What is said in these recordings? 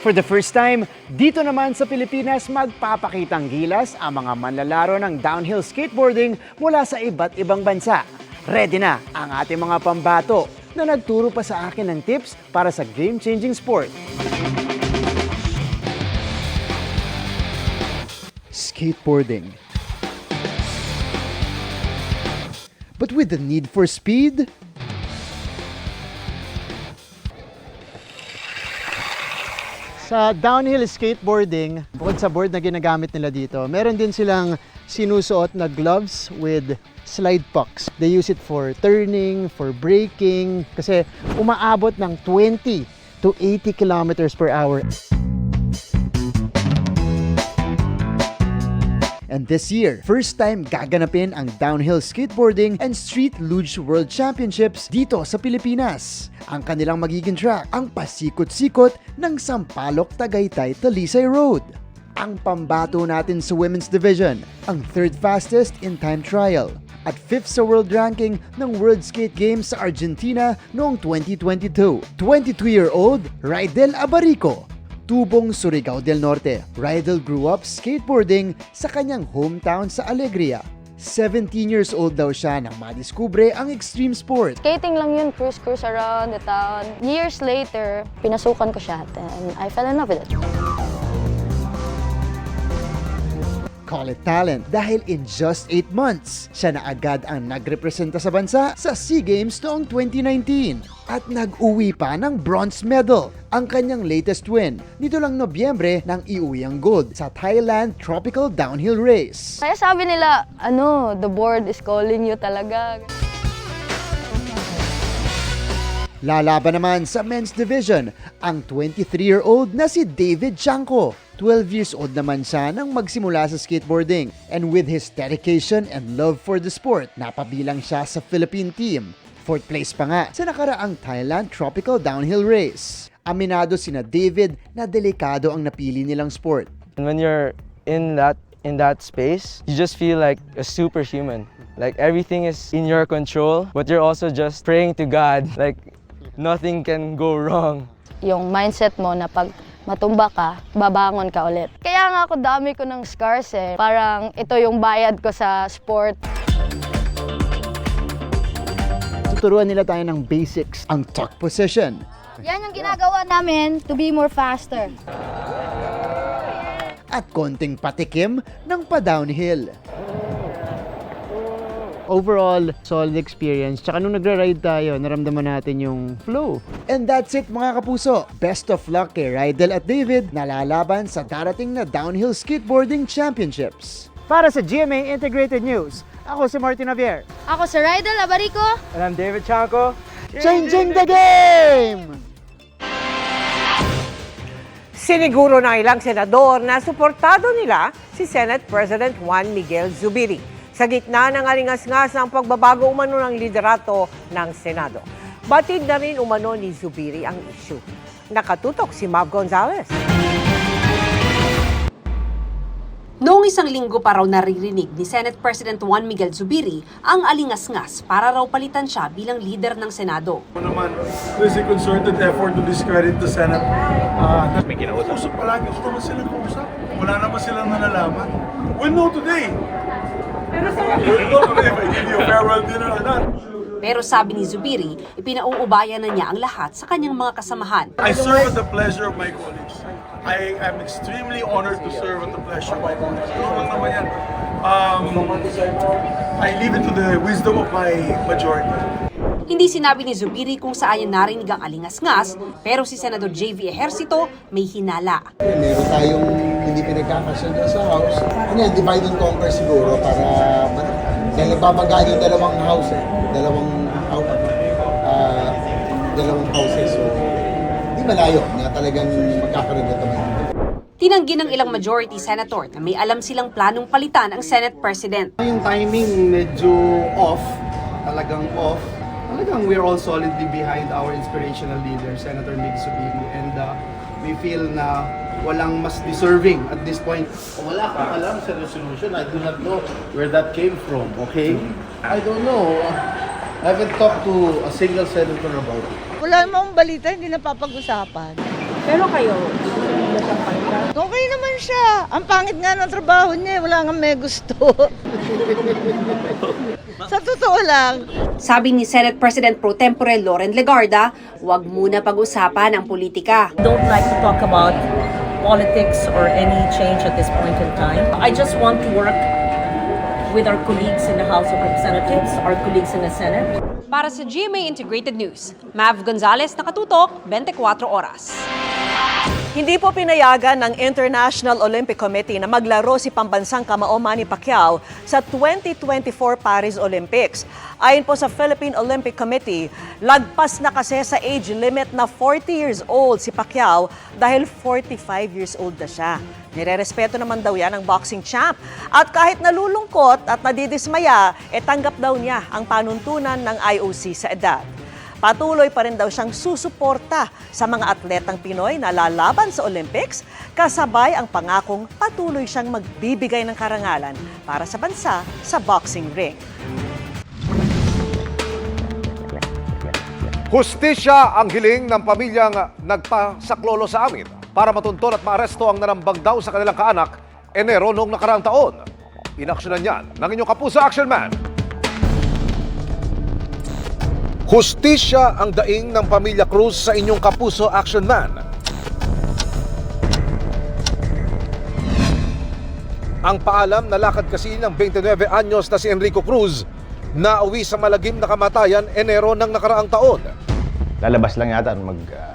For the first time, dito naman sa Pilipinas magpapakitang gilas ang mga manlalaro ng downhill skateboarding mula sa iba't ibang bansa. Ready na ang ating mga pambato na nagturo pa sa akin ng tips para sa game-changing sport. Skateboarding. But with the need for speed? Sa downhill skateboarding, bukod sa board na ginagamit nila dito, meron din silang sinusuot na gloves with slide pucks. They use it for turning, for braking, kasi umaabot ng 20 to 80 kilometers per hour. And this year, first time gaganapin ang Downhill Skateboarding and Street Luge World Championships dito sa Pilipinas. Ang kanilang magiging track, ang pasikot-sikot ng Sampaloc Tagaytay Talisay Road. Ang pambato natin sa Women's Division, ang third fastest in time trial at 5th sa world ranking ng World Skate Games sa Argentina noong 2022. 22-year-old Rydel Abarico, Tubong, Surigao del Norte. Rydel grew up skateboarding sa kanyang hometown sa Alegria. 17 years old daw siya nang madiskubre ang extreme sport. Skating lang yun, cruise around the town. Years later, pinasukan ko siya and I fell in love with it. Call it talent dahil in just 8 months, siya na agad ang nagrepresenta sa bansa sa SEA Games noong 2019 at nag-uwi pa ng bronze medal. Ang kanyang latest win nito lang Nobyembre nang iuwi ang gold sa Thailand Tropical Downhill Race. Kaya sabi nila, the board is calling you talaga. Lalaban naman sa men's division ang 23-year-old na si David Chanco. 12 years old naman siya nang magsimula sa skateboarding. And with his dedication and love for the sport, napabilang siya sa Philippine team. 4th place pa nga sa nakaraang Thailand Tropical Downhill Race. Aminado sina David na delikado ang napili nilang sport. When you're in that space, you just feel like a superhuman. Like everything is in your control, but you're also just praying to God. Like nothing can go wrong. Yung mindset mo na pag matumba ka, babangon ka ulit. Kaya nga ako dami ko ng scars eh. Parang ito yung bayad ko sa sport. Tuturuan nila tayo ng basics, ang tuck position. Yan yung ginagawa namin to be more faster. At konting patikim ng pa-downhill. Overall, solid experience. Tsaka nung nagra-ride tayo, naramdaman natin yung flow. And that's it mga kapuso. Best of luck kay Rydel at David na lalaban sa darating na Downhill Skateboarding Championships. Para sa GMA Integrated News, ako si Martin Javier. Ako si Rydel Abarico. And I'm David Chanco. Changing the game! Siniguro ng ilang senador na suportado nila si Senate President Juan Miguel Zubiri sa gitna ng alingas-ngas ng pagbabago umano ng liderato ng Senado. Batid na rin umano ni Zubiri ang issue. Nakatutok si Mav Gonzalez. Noong isang linggo pa raw naririnig ni Senate President Juan Miguel Zubiri ang alingas-ngas para raw palitan siya bilang leader ng Senado. Naman, there's a concerted effort to discredit the Senate. May kinausap palagi, ito naman silang kausap. Wala naman silang nalalaman. We'll know today. We'll know today if I give you a farewell dinner or not. Pero sabi ni Zubiri, ipinauubayan na niya ang lahat sa kanyang mga kasamahan. I serve at the pleasure of my colleagues. I am extremely honored to serve at the pleasure of my colleagues. Ano lang naman yan. I leave it to the wisdom of my majority. Hindi sinabi ni Zubiri kung saan niya narinig ang alingas-ngas, pero si Senador J.V. Ejercito may hinala. Meron tayong hindi pinagkakasya sa House. Ano yan, divide and conquer siguro para dahil nagbabagaan yung dalawang house dalawang houses. So, hindi malayo na talagang magkakaroon na naman. Tinanggi ng ilang majority senator na may alam silang planong palitan ang Senate President. Yung timing medyo off, talagang off. Talagang we're all solidly behind our inspirational leader, Senator Mig Zubiri, and we feel na walang mas deserving at this point. Wala akong alam sa resolution. I do not know where that came from, okay? I don't know. I haven't talked to a single senator about it. Wala namang balita, hindi na papag-usapan. Pero kayo, Okay naman siya. Ang pangit nga ng trabaho niya, wala nga may gusto. Sa totoo lang. Sabi ni Senate President Pro Tempore Loren Legarda, huwag muna pag-usapan ang politika. Don't like to talk about politics or any change at this point in time. I just want to work with our colleagues in the House of Representatives, our colleagues in the Senate. Para sa GMA Integrated News, Mav Gonzalez, nakatutok, 24 oras. Hindi po pinayagan ng International Olympic Committee na maglaro si pambansang kamao Manny Pacquiao sa 2024 Paris Olympics. Ayon po sa Philippine Olympic Committee, lagpas na kasi sa age limit na 40 years old si Pacquiao dahil 45 years old na siya. Nirerespeto naman daw yan ng boxing champ. At kahit nalulungkot at nadidismaya, tanggap daw niya ang panuntunan ng IOC sa edad. Patuloy pa rin daw siyang susuporta sa mga atletang Pinoy na lalaban sa Olympics, kasabay ang pangakong patuloy siyang magbibigay ng karangalan para sa bansa sa boxing ring. Hustisya ang hiling ng pamilyang nagpasaklolo sa amin para matunton at maaresto ang nanambag daw sa kanilang kaanak Enero noong nakaraang taon. Inaksyonan niyan ng inyong kapuso Action Man. Hustisya ang daing ng pamilya Cruz sa inyong kapuso Action Man. Ang paalam na lakad kasi ng 29 anyos na si Enrico Cruz na uwi sa malagim na kamatayan Enero ng nakaraang taon. Lalabas lang yata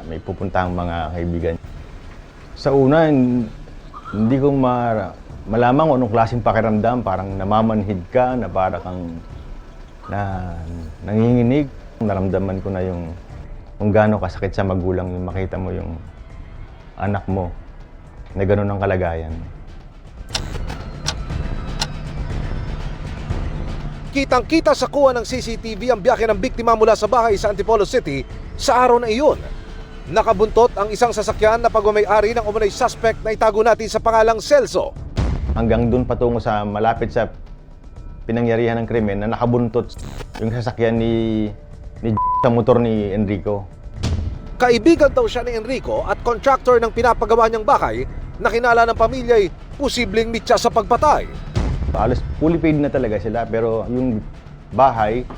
may pupuntahang mga kaibigan. Sa una, hindi ko malaman kung anong klaseng pakiramdam, parang namamanhid ka, na para kang nanginginig. Naramdaman ko na kung gaano kasakit sa magulang yung makita mo yung anak mo na gano'n ang kalagayan. Kitang-kita sa kuha ng CCTV ang biyahe ng biktima mula sa bahay sa Antipolo City sa araw na iyon. Nakabuntot ang isang sasakyan na pagmamay-ari ng umunay suspect na itago natin sa pangalang Celso. Hanggang doon patungo sa malapit sa pinangyarihan ng krimen na nakabuntot yung sasakyan ni sa motor ni Enrico. Kaibigan daw siya ni Enrico at contractor ng pinapagawa niyang bahay na kinala ng pamilya ay posibleng mitya sa pagpatay. Halos fully paid na talaga sila pero yung bahay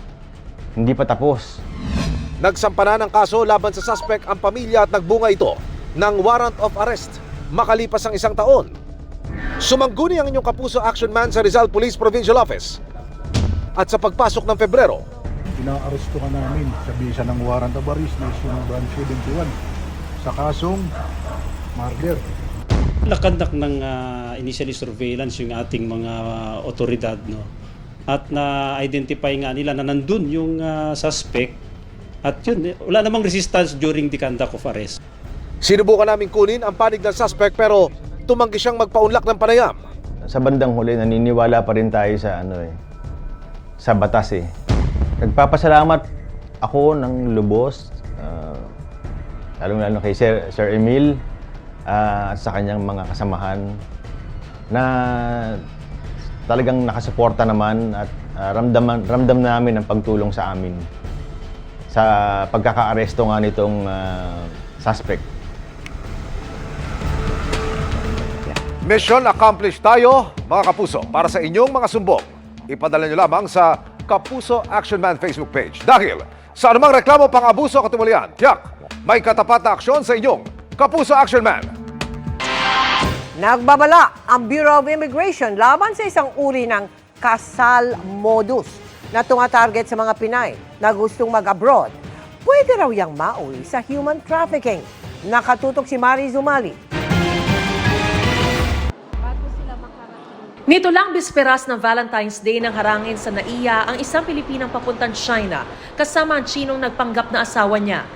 hindi pa tapos. Nagsampa na ng kaso laban sa suspect ang pamilya at nagbunga ito ng warrant of arrest makalipas ang 1 taon. Sumangguni ang inyong kapuso Action Man sa Rizal Police Provincial Office. At sa pagpasok ng Pebrero, Inaaresto ka namin sa bisa ng warrant of arrest na issue ng Branch 71 sa kasong murder. Nakandak ng initially surveillance yung ating mga otoridad, no? At na-identify nga nila na nandun yung suspect at yun, wala namang resistance during the conduct of arrest. Sinubukan namin kunin ang panig ng suspect pero tumanggi siyang magpaunlak ng panayam. Sa bandang huli, naniniwala pa rin tayo sa batas eh. Nagpapasalamat ako ng lubos, lalong-lalo kay Sir Emil at sa kanyang mga kasamahan na talagang nakasuporta naman at ramdam namin ang pagtulong sa amin sa pagkaka-aresto nga nitong suspect. Mission accomplished tayo, mga kapuso. Para sa inyong mga sumbong, ipadala nyo lamang sa Kapuso Action Man Facebook page. Dahil sa anumang reklamo pang-abuso o katiwalian, tiyak, may katapat na aksyon sa inyong Kapuso Action Man. Nagbabala ang Bureau of Immigration laban sa isang uri ng kasal modus na tumatarget sa mga Pinay na gustong mag-abroad. Pwede raw yang mauwi sa human trafficking. Nakatutok si Mari Zumali. Nito lang bisperas ng Valentine's Day nang harangin sa NAIA ang isang Pilipinang papuntang China kasama ang Chinong nagpanggap na asawa niya.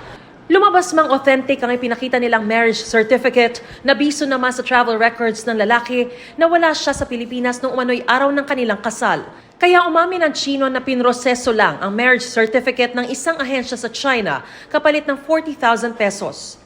Lumabas mang authentic ang ipinakita nilang marriage certificate na biso naman sa travel records ng lalaki na wala siya sa Pilipinas noong umano'y araw ng kanilang kasal. Kaya umamin ang Chino na pinroseso lang ang marriage certificate ng isang ahensya sa China kapalit ng 40,000 pesos.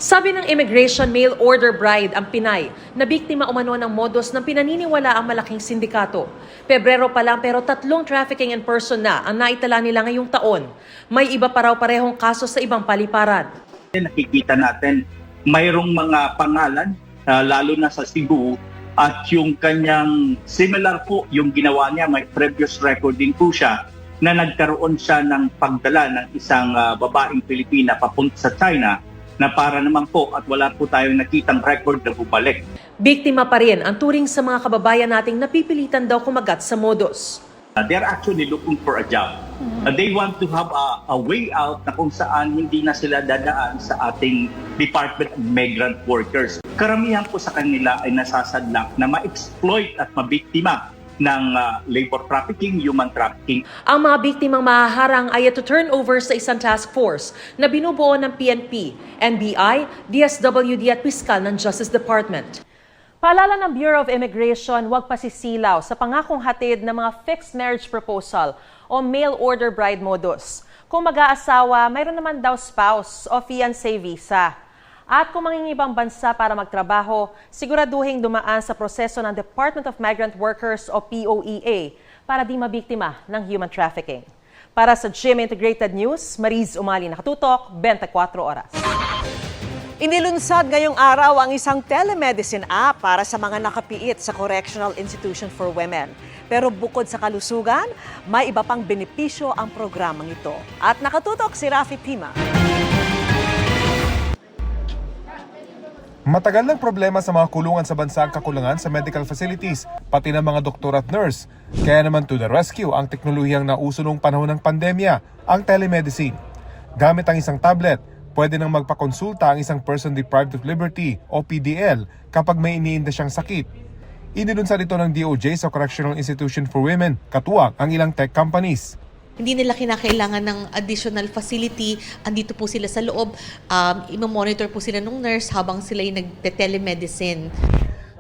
Sabi ng Immigration Mail Order Bride ang Pinay na biktima umano ng modus ng pinaniniwala ang malaking sindikato. Pebrero pa lang pero 3 trafficking in person na ang naitala nila ngayong taon. May iba pa raw parehong kaso sa ibang paliparan. Nakikita natin mayroong mga pangalan, lalo na sa Cebu, at yung kanyang similar po yung ginawa niya, may previous record din po siya na nagkaroon siya ng pagdala ng isang babaeng Pilipina papunta sa China na para naman po at wala po tayong nakitang record na bumalik. Biktima pa rin ang turing sa mga kababayan nating napipilitan daw kumagat sa modus. They're actually looking for a job. They want to have a way out na kung saan hindi na sila dadaan sa ating Department of Migrant Workers. Karamihan po sa kanila ay nasasadlak na ma-exploit at mabiktima ng labor trafficking, human trafficking. Ang mga biktimang mahaharang ay to turn over sa isang task force na binubuo ng PNP, NBI, DSWD at Piskal ng Justice Department. Paalala ng Bureau of Immigration, huwag pasisilaw sa pangakong hatid ng mga fixed marriage proposal o mail order bride modus. Kung mag-aasawa, mayroon naman daw spouse o fiancé visa. At kung mangingibang bansa para magtrabaho, siguraduhin dumaan sa proseso ng Department of Migrant Workers o POEA para di mabiktima ng human trafficking. Para sa GMA Integrated News, Mariz Umali nakatutok, 24 oras. Inilunsad ngayong araw ang isang telemedicine app para sa mga nakapiit sa Correctional Institution for Women. Pero bukod sa kalusugan, may iba pang benepisyo ang programang ito. At nakatutok si Rafi Pima. Matagal ng problema sa mga kulungan sa bansa ang kakulangan sa medical facilities, pati ng mga doktor at nurse. Kaya naman to the rescue ang teknolohiyang nauso noong panahon ng pandemya, ang telemedicine. Gamit ang isang tablet, pwede nang magpakonsulta ang isang person deprived of liberty o PDL kapag may iniinda siyang sakit. Inilunsad ito ng DOJ sa Correctional Institution for Women, katuwang ang ilang tech companies. Hindi nila kinakailangan ng additional facility. Andito po sila sa loob. Imamonitor po sila ng nurse habang sila yung nagte-telemedicine.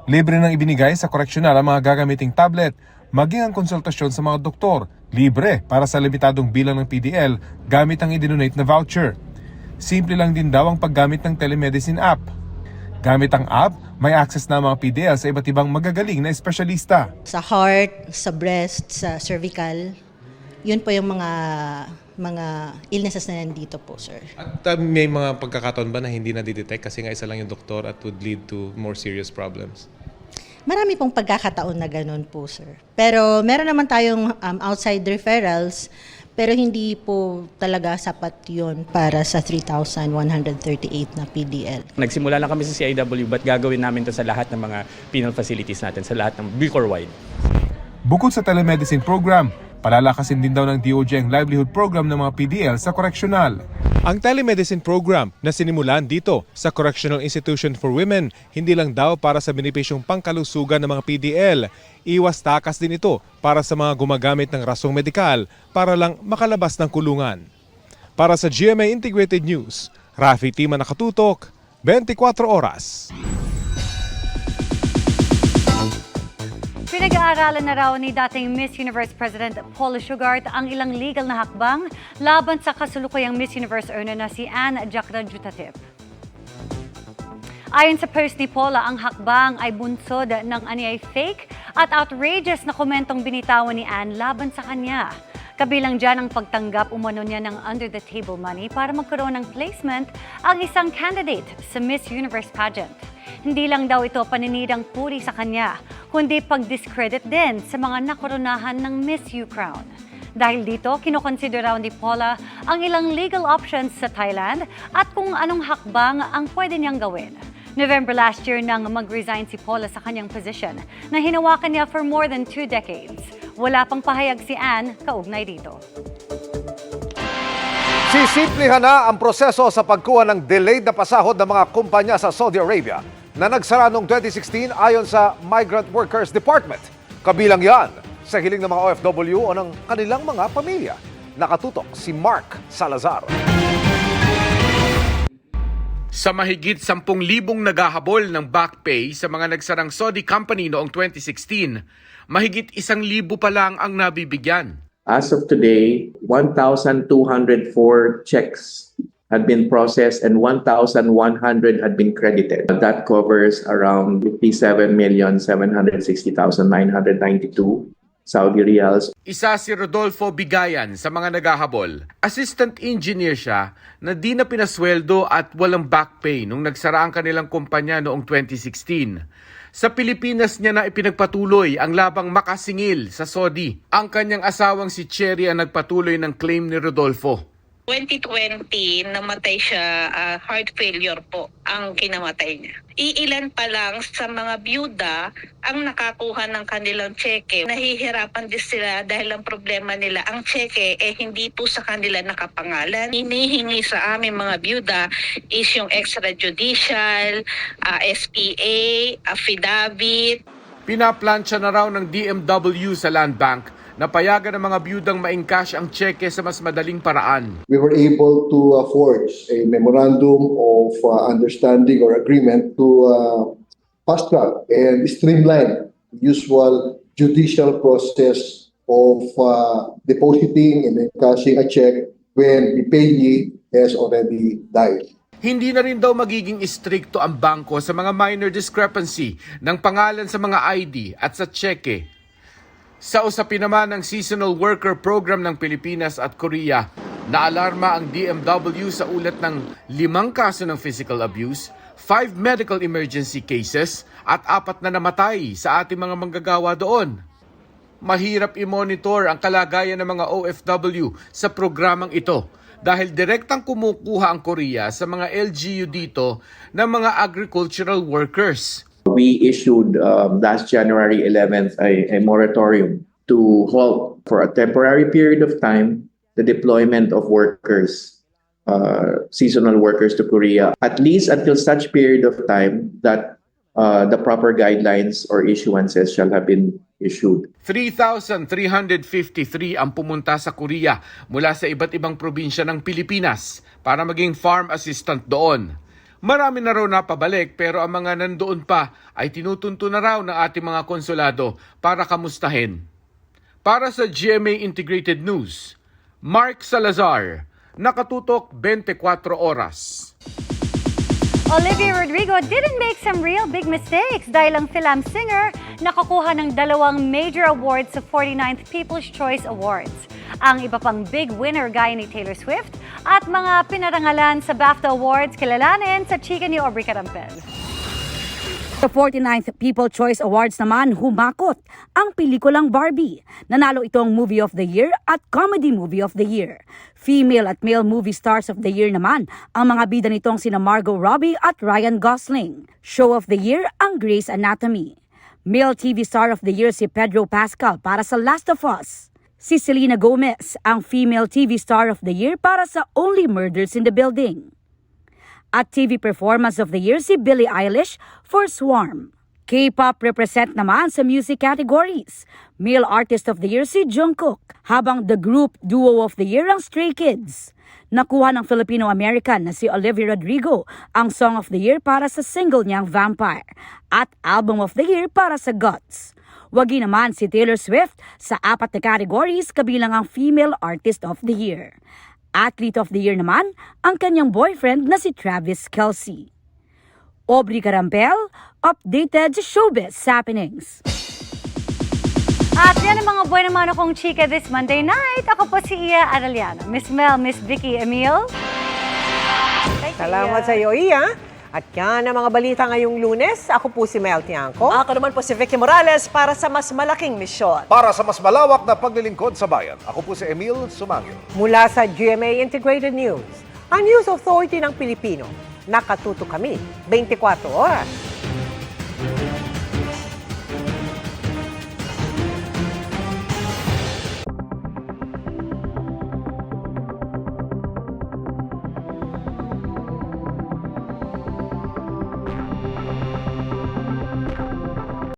Libre nang ibinigay sa correctional ang mga gagamiting tablet, maging ang konsultasyon sa mga doktor. Libre para sa limitadong bilang ng PDL gamit ang idinonate na voucher. Simple lang din daw ang paggamit ng telemedicine app. Gamit ang app, may access na ang mga PDL sa iba't ibang magagaling na espesyalista. Sa heart, sa breast, sa cervical, yun po yung mga illnesses na nandito po, sir. At may mga pagkakataon ba na hindi na-detect kasi nga isa lang yung doktor at would lead to more serious problems? Marami pong pagkakataon na ganun po, sir. Pero meron naman tayong outside referrals, pero hindi po talaga sapat yun para sa 3,138 na PDL. Nagsimula lang kami sa CIW, but gagawin namin to sa lahat ng mga penal facilities natin, sa lahat ng Bicor-wide. Bukod sa telemedicine program, palalakasin din daw ng DOJ ang livelihood program ng mga PDL sa correctional. Ang telemedicine program na sinimulan dito sa Correctional Institution for Women, hindi lang daw para sa benepisyong pangkalusugan ng mga PDL. Iwas takas din ito para sa mga gumagamit ng rasong medikal para lang makalabas ng kulungan. Para sa GMA Integrated News, Rafi Tima nakatutok, 24 oras. Pinag-aaralan na raw ni dating Miss Universe President Paula Shugart ang ilang legal na hakbang laban sa kasulukuyang Miss Universe earner na si Anne Jacra-Jutatip. Ayon sa post ni Paula, ang hakbang ay bunsod ng anyay fake at outrageous na komentong binitawan ni Anne laban sa kanya. Kabilang dyan ang pagtanggap umano niya ng under-the-table money para magkaroon ng placement ang isang candidate sa Miss Universe pageant. Hindi lang daw ito paninirang puri sa kanya, kundi pag-discredit din sa mga nakoronahan ng Miss U Crown. Dahil dito, kinokonsider raw ni Paula ang ilang legal options sa Thailand at kung anong hakbang ang pwede niyang gawin. November last year nang mag-resign si Paula sa kanyang position na hinawakan niya for more than 2 decades. Wala pang pahayag si Anne kaugnay dito. Sisimplihan na ang proseso sa pagkuha ng delayed na pasahod ng mga kumpanya sa Saudi Arabia na nagsara noong 2016 ayon sa Migrant Workers Department. Kabilang yan sa hiling ng mga OFW o ng kanilang mga pamilya. Nakatutok si Mark Salazar. Sa mahigit 10,000 naghahabol ng back pay sa mga nagsarang Saudi company noong 2016, mahigit 1,000 pa lang ang nabibigyan. As of today, 1,204 checks had been processed and 1,100 had been credited. That covers around 57,760,992. Saudi riyals. Isa si Rodolfo Bigayan sa mga naghahabol. Assistant engineer siya na di na pinasweldo at walang back pay nung nagsara ang kanilang kumpanya noong 2016. Sa Pilipinas niya na ipinagpatuloy ang labang makasingil sa Saudi. Ang kanyang asawang si Cherry ang nagpatuloy ng claim ni Rodolfo. 2020, namatay siya, heart failure po ang kinamatay niya. Iilan pa lang sa mga byuda ang nakakuha ng kanilang cheque. Nahihirapan din sila dahil ang problema nila, ang cheque hindi po sa kanila nakapangalan. Hinihingi sa aming mga byuda is yung extrajudicial, SPA, affidavit. Pinaplansya na raw ng DMW sa Land Bank na payagan ng mga byudang ma-encash ang cheque sa mas madaling paraan. We were able to forge a memorandum of understanding or agreement to fast track and streamline the usual judicial process of depositing and encashing a check when the payee has already died. Hindi na rin daw magiging istrikto ang bangko sa mga minor discrepancy ng pangalan sa mga ID at sa cheque. Sa usapin naman ng Seasonal Worker Program ng Pilipinas at Korea, naalarma ang DMW sa ulat ng 5 kaso ng physical abuse, 5 medical emergency cases at 4 na namatay sa ating mga manggagawa doon. Mahirap i-monitor ang kalagayan ng mga OFW sa programang ito dahil direktang kumukuha ang Korea sa mga LGU dito ng mga agricultural workers. We issued last January 11th a moratorium to halt for a temporary period of time the deployment of workers, seasonal workers to Korea, at least until such period of time that the proper guidelines or issuances shall have been issued. 3,353 ang pumunta sa Korea mula sa iba't ibang probinsya ng Pilipinas para maging farm assistant doon. Marami na raw napabalik pero ang mga nandoon pa ay tinutunto na raw ng ating mga konsulado para kamustahin. Para sa GMA Integrated News, Mark Salazar, nakatutok 24 oras. Olivia Rodrigo didn't make some real big mistakes dahil ang film singer nakakuha ng 2 major awards sa 49th People's Choice Awards. Ang iba pang big winner gaya ni Taylor Swift at mga pinarangalan sa BAFTA Awards kilalanin sa chika ni Aubrey Carampel. Sa 49th People's Choice Awards naman, humakot ang pelikulang Barbie. Nanalo itong Movie of the Year at Comedy Movie of the Year. Female at male movie stars of the year naman ang mga bida nitong sina Margot Robbie at Ryan Gosling. Show of the Year ang Grey's Anatomy. Male TV star of the year si Pedro Pascal para sa Last of Us. Si Selena Gomez ang Female TV Star of the Year para sa Only Murders in the Building. At TV Performance of the Year si Billie Eilish for Swarm. K-pop represent naman sa music categories. Male Artist of the Year si Jungkook, habang the group Duo of the Year ang Stray Kids. Nakuha ng Filipino-American na si Olivia Rodrigo ang Song of the Year para sa single niyang Vampire at Album of the Year para sa Guts. Wagi naman si Taylor Swift sa 4 na categories kabilang ang Female Artist of the Year. Athlete of the Year naman ang kanyang boyfriend na si Travis Kelce. Aubrey Carampel, updated showbiz happenings. At yan ang mga buwan naman akong chika this Monday night. Ako po si Iya Arellano. Miss Mel, Miss Vicky, Emil. Salamat sa iyo, Iya. At yan ang mga balita ngayong Lunes. Ako po si Mel Tiangco. Ako naman po si Vicky Morales para sa mas malaking misyon. Para sa mas malawak na paglilingkod sa bayan, ako po si Emil Sumangil. Mula sa GMA Integrated News, ang News Authority ng Pilipino. Nakatuto kami 24 oras.